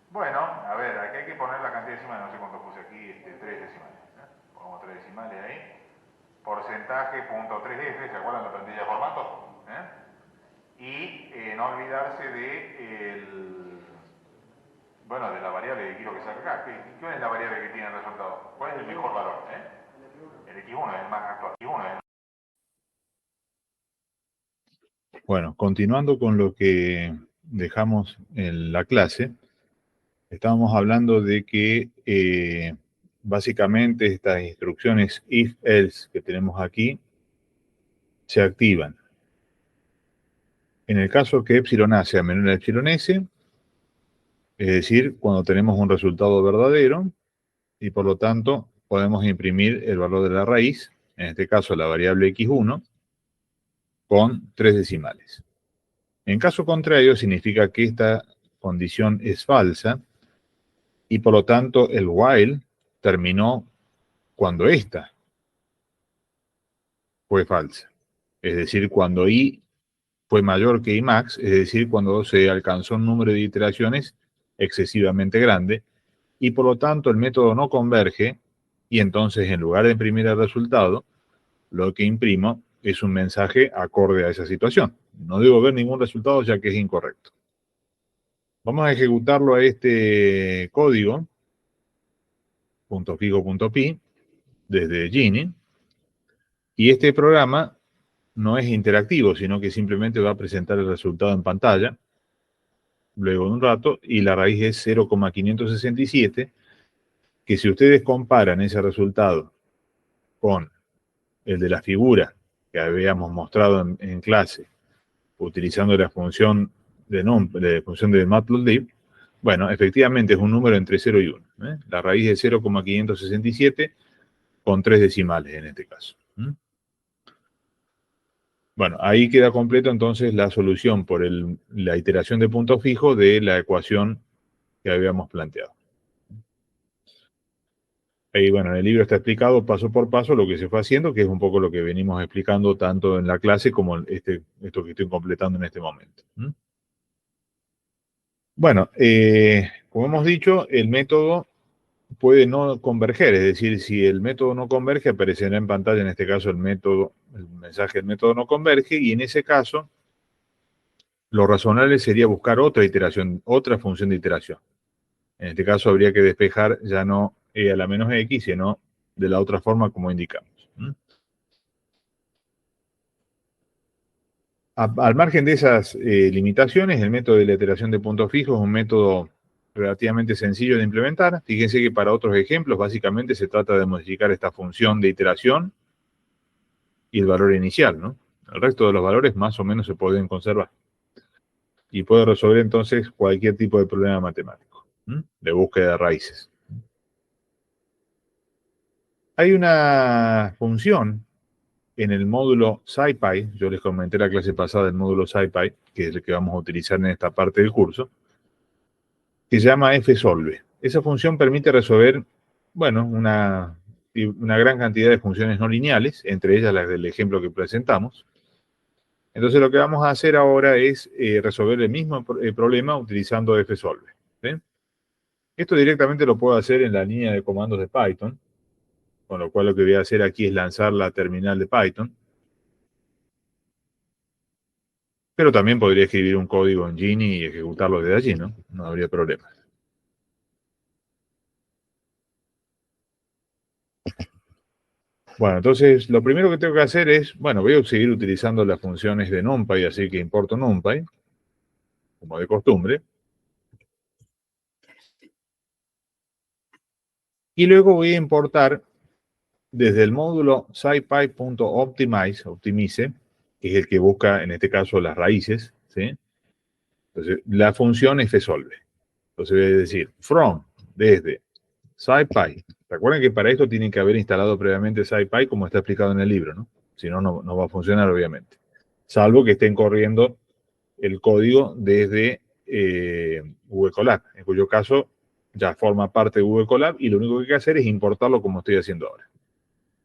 bueno, a ver, aquí hay que poner la cantidad de decimales, no sé cuánto puse aquí, 3 decimales, pongamos 3 decimales ahí, porcentaje punto 3f, ¿se acuerdan la plantilla de formato? Y no olvidarse de de la variable que quiero que salga acá. ¿Cuál es la variable que tiene el resultado? ¿Cuál es el mejor valor? El x1 es el más actual. Bueno, continuando con lo que dejamos en la clase, estábamos hablando de que básicamente estas instrucciones if-else que tenemos aquí se activan. En el caso que epsilon A sea menor a epsilon S, es decir, cuando tenemos un resultado verdadero y por lo tanto podemos imprimir el valor de la raíz, en este caso la variable x1, con 3 decimales. En caso contrario, significa que esta condición es falsa y por lo tanto el while terminó cuando esta fue falsa. Es decir, cuando i fue mayor que imax, es decir, cuando se alcanzó un número de iteraciones excesivamente grande y por lo tanto el método no converge y entonces en lugar de imprimir el resultado, lo que imprimo es un mensaje acorde a esa situación. No debo ver ningún resultado ya que es incorrecto. Vamos a ejecutarlo a este código, .figo.py, desde Gini, y este programa no es interactivo, sino que simplemente va a presentar el resultado en pantalla, luego de un rato, y la raíz es 0,567, que si ustedes comparan ese resultado con el de la figura que habíamos mostrado en clase, utilizando la función de Matplotlib, bueno, efectivamente es un número entre 0 y 1. La raíz es 0,567 con 3 decimales en este caso. Bueno, ahí queda completo entonces la solución por la iteración de punto fijo de la ecuación que habíamos planteado. Ahí, bueno, en el libro está explicado paso por paso lo que se fue haciendo, que es un poco lo que venimos explicando tanto en la clase como esto que estoy completando en este momento. Bueno, como hemos dicho, el método puede no converger, es decir, si el método no converge, aparecerá en pantalla, en este caso, el mensaje del método no converge, y en ese caso, lo razonable sería buscar otra iteración, otra función de iteración. En este caso, habría que despejar ya no e a la menos x, sino de la otra forma como indicamos. Al margen de esas limitaciones, el método de la iteración de puntos fijos es un método relativamente sencillo de implementar. Fíjense que para otros ejemplos, básicamente se trata de modificar esta función de iteración y el valor inicial, ¿no? El resto de los valores más o menos se pueden conservar. Y puede resolver entonces cualquier tipo de problema matemático, de búsqueda de raíces. Hay una función en el módulo SciPy, yo les comenté la clase pasada del módulo SciPy, que es el que vamos a utilizar en esta parte del curso, que se llama fsolve. Esa función permite resolver, bueno, una gran cantidad de funciones no lineales, entre ellas las del ejemplo que presentamos. Entonces lo que vamos a hacer ahora es resolver el mismo problema utilizando fsolve. ¿Sí? Esto directamente lo puedo hacer en la línea de comandos de Python, con lo cual lo que voy a hacer aquí es lanzar la terminal de Python. Pero también podría escribir un código en Gini y ejecutarlo desde allí, ¿no? No habría problema. Bueno, entonces lo primero que tengo que hacer es, bueno, voy a seguir utilizando las funciones de NumPy, así que importo NumPy, como de costumbre. Y luego voy a importar desde el módulo scipy.optimize, que es el que busca, en este caso, las raíces, ¿sí? Entonces, la función fsolve. Entonces voy a decir from, desde scipy. Recuerden que para esto tienen que haber instalado previamente scipy, como está explicado en el libro, ¿no? Si no, no va a funcionar, obviamente. Salvo que estén corriendo el código desde Google Colab, en cuyo caso ya forma parte de Google Colab y lo único que hay que hacer es importarlo como estoy haciendo ahora.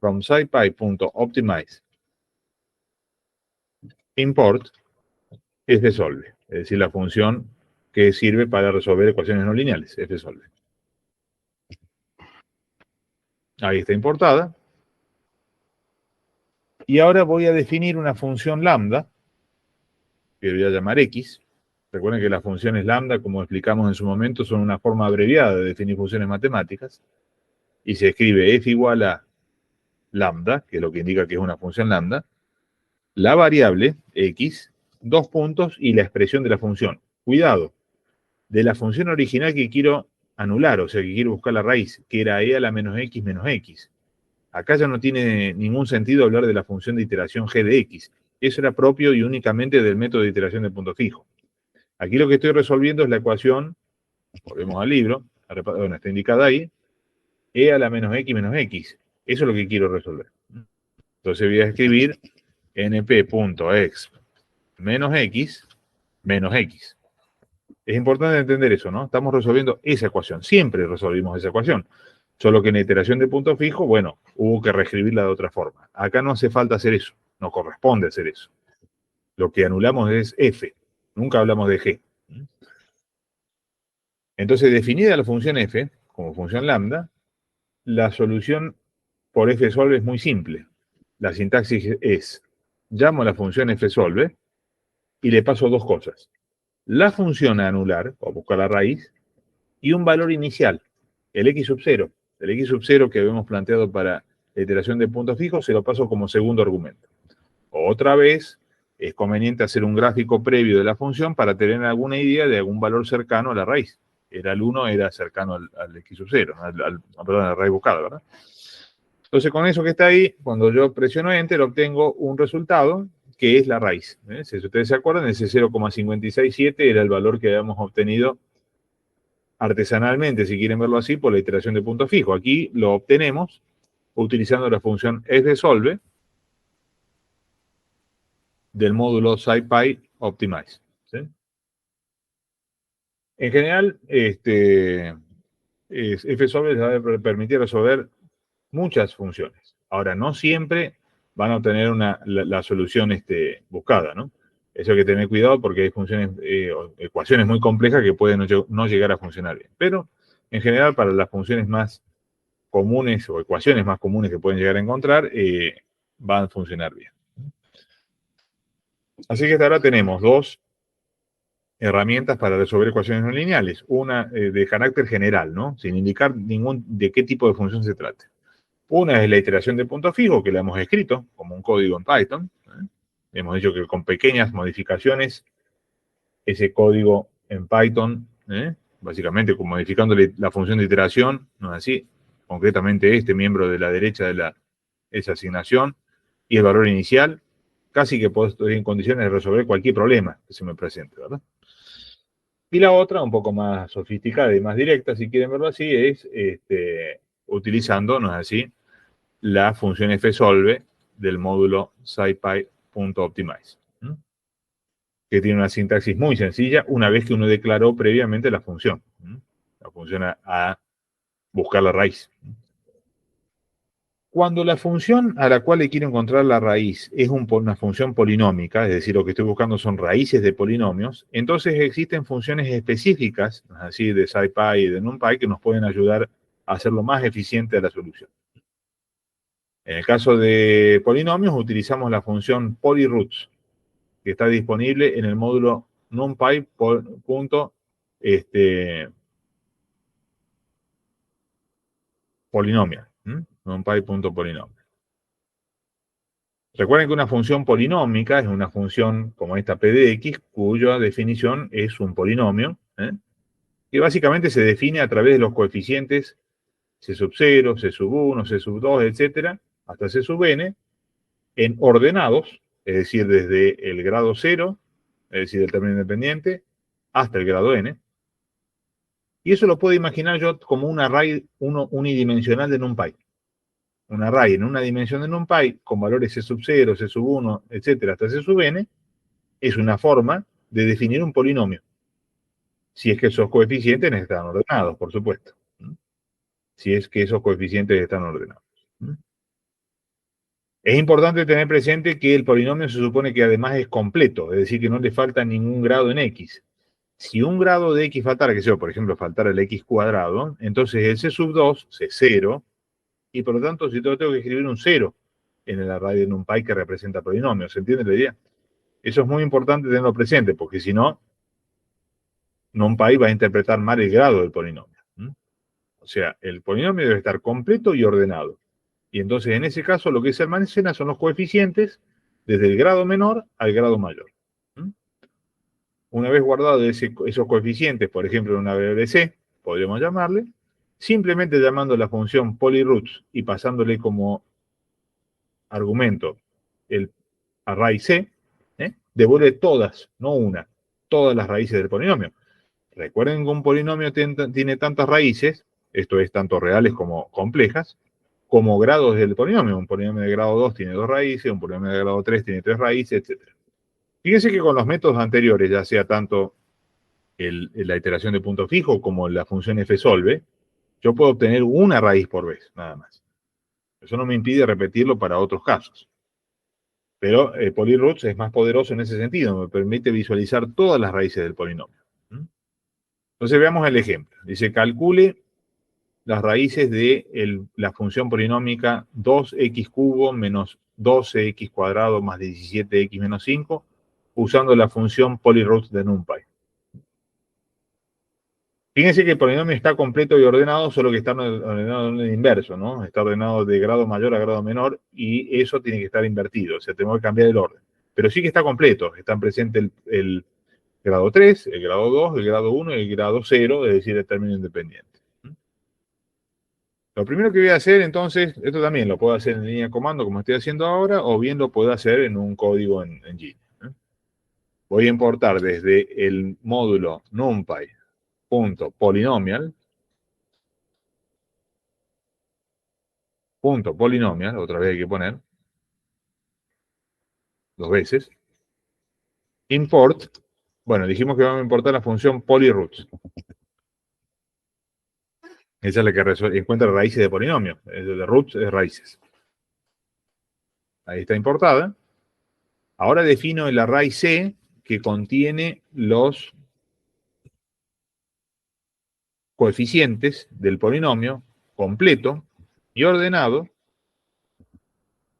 From scipy.optimize import fsolve, es decir, la función que sirve para resolver ecuaciones no lineales, fsolve. Ahí está importada. Y ahora voy a definir una función lambda, que voy a llamar x. Recuerden que las funciones lambda, como explicamos en su momento, son una forma abreviada de definir funciones matemáticas. Y se escribe f igual a lambda, que es lo que indica que es una función lambda, la variable x, 2 puntos y la expresión de la función. Cuidado, de la función original que quiero anular, o sea, que quiero buscar la raíz, que era e a la menos x. Acá ya no tiene ningún sentido hablar de la función de iteración g de x. Eso era propio y únicamente del método de iteración de punto fijo. Aquí lo que estoy resolviendo es la ecuación, volvemos al libro, bueno, está indicada ahí, e a la menos x. Eso es lo que quiero resolver. Entonces voy a escribir np.exp menos x. Es importante entender eso, ¿no? Estamos resolviendo esa ecuación. Siempre resolvimos esa ecuación. Solo que en la iteración de punto fijo, bueno, hubo que reescribirla de otra forma. Acá no hace falta hacer eso. No corresponde hacer eso. Lo que anulamos es f. Nunca hablamos de g. Entonces, definida la función f como función lambda, la solución por fsolve es muy simple. La sintaxis es, llamo a la función fsolve y le paso dos cosas. La función a anular, o buscar la raíz, y un valor inicial, el x sub 0. El x sub 0 que habíamos planteado para la iteración de puntos fijos se lo paso como segundo argumento. Otra vez, es conveniente hacer un gráfico previo de la función para tener alguna idea de algún valor cercano a la raíz. Era el 1, era cercano al x sub 0, perdón, a la raíz buscada, ¿verdad? Entonces, con eso que está ahí, cuando yo presiono Enter, obtengo un resultado que es la raíz. Si ustedes se acuerdan, ese 0,567 era el valor que habíamos obtenido artesanalmente, si quieren verlo así, por la iteración de punto fijo. Aquí lo obtenemos utilizando la función fsolve del módulo scipy optimize. ¿Sí? En general, fsolve les va a permitir resolver muchas funciones. Ahora, no siempre van a obtener la solución buscada, ¿no? Eso hay que tener cuidado porque hay funciones, ecuaciones muy complejas que pueden no llegar a funcionar bien. Pero, en general, para las funciones más comunes o ecuaciones más comunes que pueden llegar a encontrar, van a funcionar bien. Así que hasta ahora tenemos dos herramientas para resolver ecuaciones no lineales. Una de carácter general, ¿no? Sin indicar de qué tipo de función se trate. Una es la iteración de punto fijo, que la hemos escrito como un código en Python. Hemos dicho que con pequeñas modificaciones, ese código en Python, básicamente modificando la función de iteración, no es así, concretamente este miembro de la derecha de esa asignación, y el valor inicial, casi que estoy en condiciones de resolver cualquier problema que se me presente, ¿verdad? Y la otra, un poco más sofisticada y más directa, si quieren verlo así, es utilizando, no es así, la función fsolve del módulo scipy.optimize, que tiene una sintaxis muy sencilla una vez que uno declaró previamente la función a buscar la raíz. Cuando la función a la cual le quiero encontrar la raíz es una función polinómica, es decir, lo que estoy buscando son raíces de polinomios, entonces existen funciones específicas, así de scipy y de numpy, que nos pueden ayudar a hacerlo más eficiente a la solución. En el caso de polinomios, utilizamos la función polyroots, que está disponible en el módulo numpy.polinomial. numpy.polinomial. Recuerden que una función polinómica es una función como esta p de x, cuya definición es un polinomio, que básicamente se define a través de los coeficientes C sub 0, C sub 1, C sub 2, etcétera, hasta C sub n, en ordenados, es decir, desde el grado 0, es decir, el término independiente, hasta el grado n. Y eso lo puedo imaginar yo como un array unidimensional de NumPy. Un array en una dimensión de NumPy con valores C sub 0, C sub 1, etcétera, hasta C sub n, es una forma de definir un polinomio. Si es que esos coeficientes están ordenados, por supuesto. Si es que esos coeficientes están ordenados. Es importante tener presente que el polinomio se supone que además es completo, es decir, que no le falta ningún grado en x. Si un grado de x faltara, que sea, por ejemplo, faltara el x cuadrado, entonces el c sub 2, c0, y por lo tanto, si tengo que escribir un 0 en el array de NumPy que representa polinomios, ¿se entiende la idea? Eso es muy importante tenerlo presente, porque si no, NumPy va a interpretar mal el grado del polinomio. O sea, el polinomio debe estar completo y ordenado. Y entonces, en ese caso, lo que se almacena son los coeficientes desde el grado menor al grado mayor. Una vez guardados esos coeficientes, por ejemplo, en una variable c, podríamos llamarle, simplemente llamando la función polyroots y pasándole como argumento el array c, devuelve todas, no una, todas las raíces del polinomio. Recuerden que un polinomio tiene tantas raíces, esto es tanto reales como complejas, como grados del polinomio. Un polinomio de grado 2 tiene 2 raíces, un polinomio de grado 3 tiene 3 raíces, etc. Fíjense que con los métodos anteriores, ya sea tanto la iteración de punto fijo como la función fsolve, yo puedo obtener una raíz por vez, nada más. Eso no me impide repetirlo para otros casos. Pero polyroots es más poderoso en ese sentido, me permite visualizar todas las raíces del polinomio. Entonces veamos el ejemplo. Dice, calcule las raíces de la función polinómica 2x cubo menos 12x cuadrado más 17x menos 5 usando la función polyroots de NumPy. Fíjense que el polinomio está completo y ordenado, solo que está ordenado en el inverso, ¿no? Está ordenado de grado mayor a grado menor y eso tiene que estar invertido, o sea, tenemos que cambiar el orden. Pero sí que está completo, están presentes el grado 3, el grado 2, el grado 1 y el grado 0, es decir, el término independiente. Lo primero que voy a hacer, entonces, esto también lo puedo hacer en línea de comando, como estoy haciendo ahora, o bien lo puedo hacer en un código en Git. Voy a importar desde el módulo numpy.polynomial, otra vez hay que poner, 2 veces, import, bueno, dijimos que vamos a importar la función polyroots. Esa es la que encuentra raíces de polinomio. De roots es raíces. Ahí está importada. Ahora defino el array C que contiene los coeficientes del polinomio completo y ordenado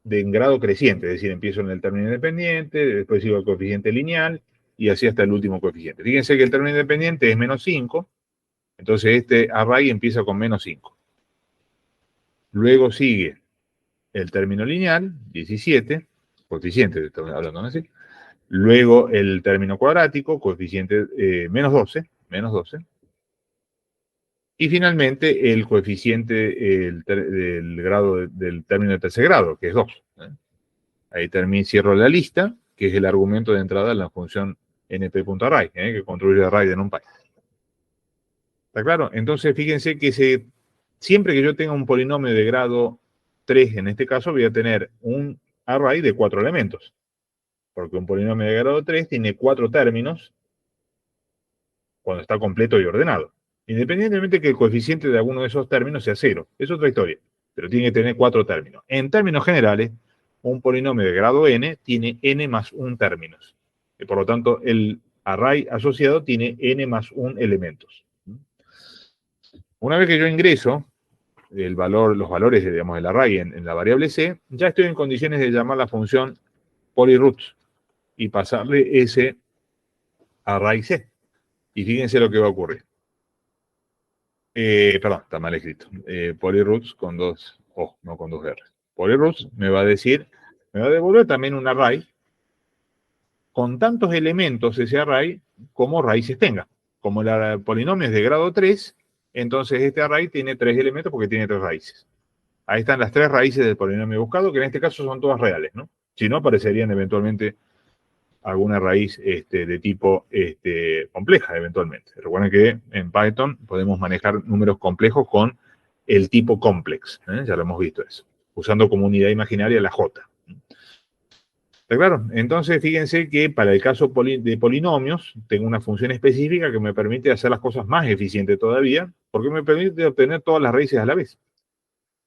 en grado creciente. Es decir, empiezo en el término independiente, después sigo el coeficiente lineal y así hasta el último coeficiente. Fíjense que el término independiente es menos 5. Entonces este array empieza con menos 5. Luego sigue el término lineal, 17, coeficiente, estamos hablando así. Luego el término cuadrático, coeficiente menos 12. Y finalmente el coeficiente del grado del término de tercer grado, que es 2. Ahí cierro la lista, que es el argumento de entrada de la función np.array, que construye el array de NumPy. ¿Está claro? Entonces, fíjense que siempre que yo tenga un polinomio de grado 3, en este caso, voy a tener un array de 4 elementos. Porque un polinomio de grado 3 tiene 4 términos cuando está completo y ordenado. Independientemente que el coeficiente de alguno de esos términos sea 0. Es otra historia. Pero tiene que tener 4 términos. En términos generales, un polinomio de grado n tiene n más 1 términos. Y por lo tanto, el array asociado tiene n más 1 elementos. Una vez que yo ingreso los valores, digamos, del array en la variable c, ya estoy en condiciones de llamar la función polyroots y pasarle ese array c. Y fíjense lo que va a ocurrir. Perdón, está mal escrito. Polyroots con 2 O, no con 2 R. Polyroots me va a devolver también un array con tantos elementos ese array como raíces tenga. Como el polinomio es de grado 3, entonces este array tiene 3 elementos porque tiene 3 raíces. Ahí están las 3 raíces del polinomio buscado, que en este caso son todas reales, ¿no? Si no, aparecerían eventualmente alguna raíz de tipo compleja, eventualmente. Recuerden que en Python podemos manejar números complejos con el tipo complex, ¿eh? Ya lo hemos visto eso, usando como unidad imaginaria la J. ¿Está claro? Entonces, fíjense que para el caso de polinomios, tengo una función específica que me permite hacer las cosas más eficientes todavía, porque me permite obtener todas las raíces a la vez.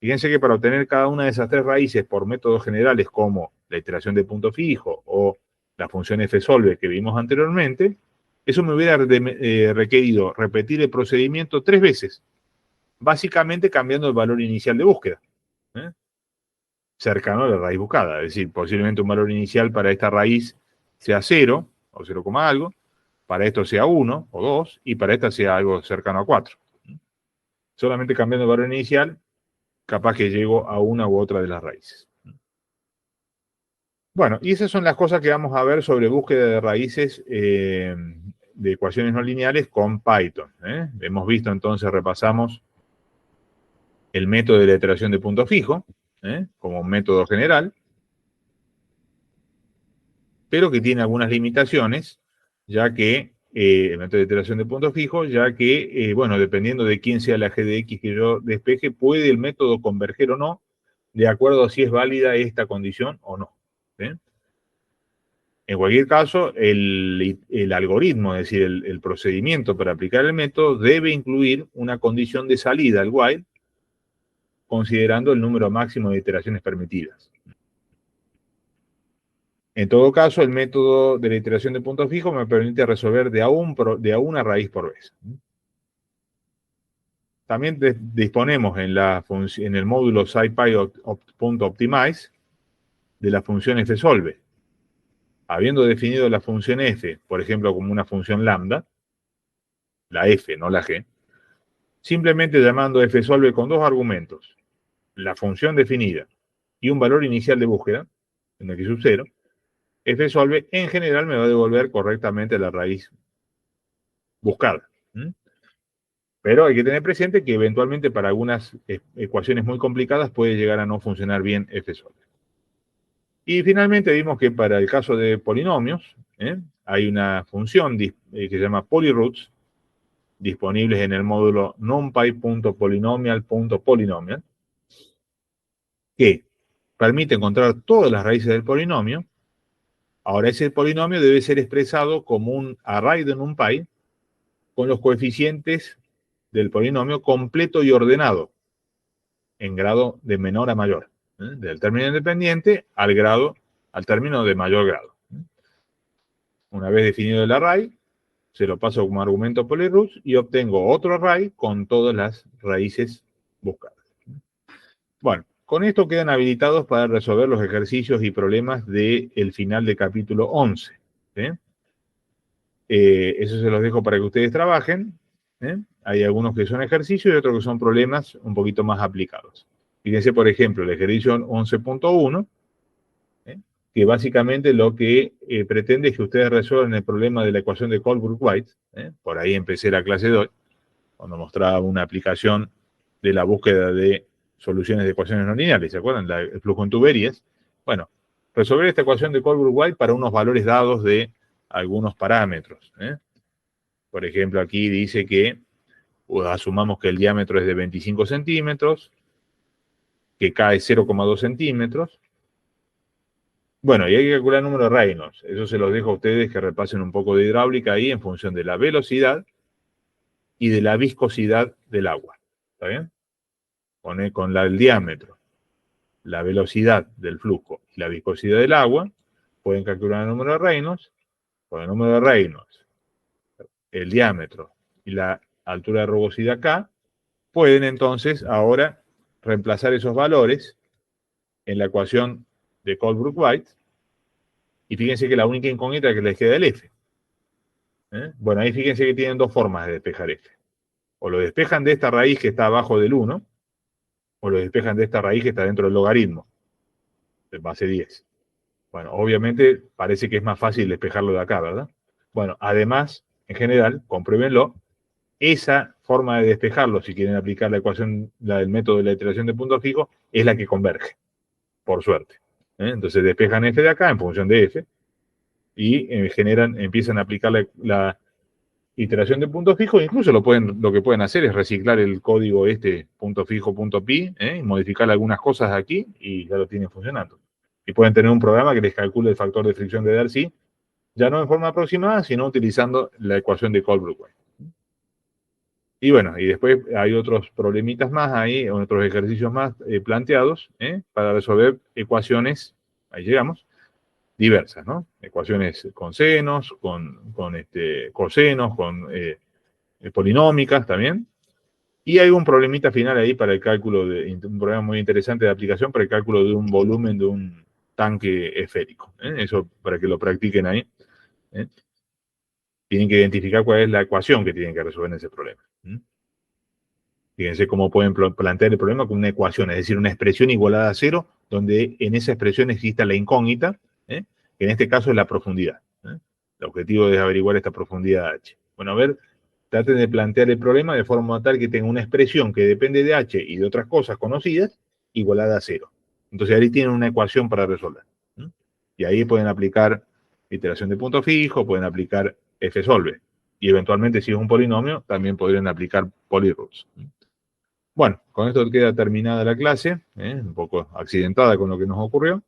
Fíjense que para obtener cada una de esas 3 raíces por métodos generales como la iteración de punto fijo o la función fsolve que vimos anteriormente, eso me hubiera requerido repetir el procedimiento 3 veces, básicamente cambiando el valor inicial de búsqueda, ¿eh? Cercano a la raíz buscada, es decir, posiblemente un valor inicial para esta raíz sea 0 o 0, algo, para esto sea 1 o 2 y para esta sea algo cercano a 4. Solamente cambiando el valor inicial, capaz que llego a una u otra de las raíces. Bueno, y esas son las cosas que vamos a ver sobre búsqueda de raíces de ecuaciones no lineales con Python, ¿eh? Hemos visto entonces, repasamos el método de la iteración de punto fijo, como un método general, pero que tiene algunas limitaciones, ya que el método de iteración de punto fijo, ya que, bueno, dependiendo de quién sea la g de x que yo despeje, puede el método converger o no, de acuerdo a si es válida esta condición o no. ¿Sí? En cualquier caso, el algoritmo, es decir, el procedimiento para aplicar el método, debe incluir una condición de salida al while, considerando el número máximo de iteraciones permitidas. En todo caso, el método de la iteración de punto fijo me permite resolver de a una raíz por vez. También disponemos en el módulo scipy.optimize de la función fsolve. Habiendo definido la función f, por ejemplo, como una función lambda, la f, no la g, simplemente llamando fsolve con 2 argumentos, la función definida y un valor inicial de búsqueda, en x sub 0, fsolve en general me va a devolver correctamente la raíz buscada. Pero hay que tener presente que eventualmente para algunas ecuaciones muy complicadas puede llegar a no funcionar bien fsolve. Y finalmente vimos que para el caso de polinomios, hay una función que se llama polyroots, disponibles en el módulo numpy.polynomial.polynomial, que permite encontrar todas las raíces del polinomio. Ahora, ese polinomio debe ser expresado como un array de NumPy con los coeficientes del polinomio completo y ordenado en grado de menor a mayor, del término independiente al término de mayor grado. Una vez definido el array, se lo paso como argumento polyroots y obtengo otro array con todas las raíces buscadas. Bueno, con esto quedan habilitados para resolver los ejercicios y problemas del final del capítulo 11. Eso se los dejo para que ustedes trabajen. Hay algunos que son ejercicios y otros que son problemas un poquito más aplicados. Fíjense, por ejemplo, el ejercicio 11.1, que básicamente lo que pretende es que ustedes resuelvan el problema de la ecuación de Colebrook-White. Por ahí empecé la clase de hoy, cuando mostraba una aplicación de la búsqueda de soluciones de ecuaciones no lineales. ¿Se acuerdan? El flujo en tuberías. Bueno, resolver esta ecuación de Colebrook-White para unos valores dados de algunos parámetros. Por ejemplo, aquí dice que asumamos que el diámetro es de 25 centímetros, que K es 0,2 centímetros. Bueno, y hay que calcular el número de Reynolds. Eso se los dejo a ustedes que repasen un poco de hidráulica ahí en función de la velocidad y de la viscosidad del agua. ¿Está bien? Con el diámetro, la velocidad del flujo y la viscosidad del agua, pueden calcular el número de Reynolds. Con el número de Reynolds, el diámetro y la altura de rugosidad K, pueden entonces ahora reemplazar esos valores en la ecuación de Colebrook-White, y fíjense que la única incógnita que les queda es el f. Bueno, ahí fíjense que tienen dos formas de despejar f. O lo despejan de esta raíz que está abajo del 1, o lo despejan de esta raíz que está dentro del logaritmo, de base 10. Bueno, obviamente parece que es más fácil despejarlo de acá, ¿verdad? Bueno, además, en general, compruébenlo, esa forma de despejarlo, si quieren aplicar la ecuación, del método de la iteración de punto fijo, es la que converge, por suerte. Entonces despejan f de acá en función de f y empiezan a aplicar la iteración de punto fijo. Incluso lo que pueden hacer es reciclar el código punto fijo, punto pi, y modificar algunas cosas aquí y ya lo tienen funcionando. Y pueden tener un programa que les calcule el factor de fricción de Darcy, ya no en forma aproximada, sino utilizando la ecuación de Colebrook-White. Y bueno, y después hay otros problemitas más ahí, otros ejercicios más planteados para resolver ecuaciones, ahí llegamos, diversas, ¿no? Ecuaciones con senos, con cosenos, con polinómicas también. Y hay un problemita final ahí para el cálculo, un problema muy interesante de aplicación para el cálculo de un volumen de un tanque esférico. Eso para que lo practiquen ahí. Tienen que identificar cuál es la ecuación que tienen que resolver en ese problema. Fíjense cómo pueden plantear el problema con una ecuación, es decir, una expresión igualada a cero, donde en esa expresión exista la incógnita, que en este caso es la profundidad. El objetivo es averiguar esta profundidad h. Bueno, a ver, traten de plantear el problema de forma tal que tenga una expresión que depende de h y de otras cosas conocidas, igualada a cero. Entonces ahí tienen una ecuación para resolver. Y ahí pueden aplicar iteración de punto fijo, pueden aplicar fsolve. Y eventualmente, si es un polinomio, también podrían aplicar polyroots. Bueno, con esto queda terminada la clase, un poco accidentada con lo que nos ocurrió,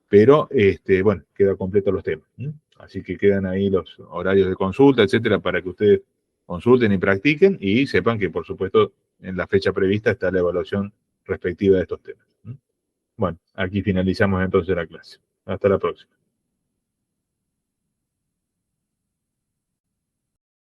pero bueno, queda completo los temas. Así que quedan ahí los horarios de consulta, etcétera, para que ustedes consulten y practiquen y sepan que, por supuesto, en la fecha prevista está la evaluación respectiva de estos temas. Bueno, aquí finalizamos entonces la clase. Hasta la próxima.